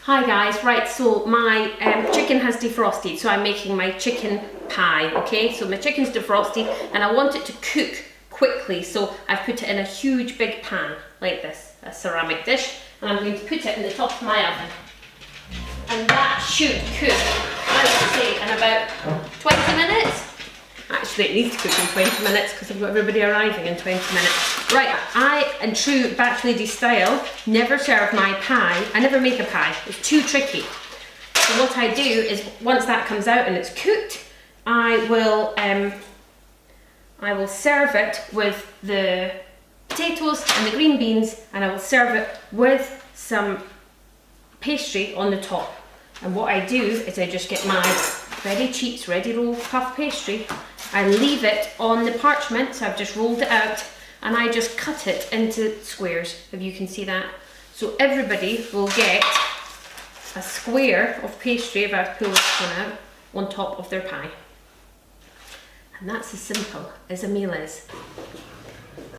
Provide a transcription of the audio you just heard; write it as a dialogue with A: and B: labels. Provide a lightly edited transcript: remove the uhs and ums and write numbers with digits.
A: Hi guys, right, so my chicken has defrosted, so I'm making my chicken pie, okay? So my chicken's defrosted and I want it to cook quickly, so I've put it in a huge big pan like this, a ceramic dish, and I'm going to put it in the top of my oven. And that should cook, I would say, in about 20 minutes. Actually, it needs to cook in 20 minutes because I've got everybody arriving in 20 minutes. Right, I, in true Batch Lady style, never serve my pie. I never make a pie, it's too tricky. So what I do is, once that comes out and it's cooked, I will serve it with the potatoes and the green beans, and I will serve it with some pastry on the top. And what I do is I just get my Ready Cheats Ready Roll puff pastry. I leave it on the parchment, so I've just rolled it out, and I just cut it into squares, if you can see that. So everybody will get a square of pastry, if I pull this one out, on top of their pie. And that's as simple as a meal is.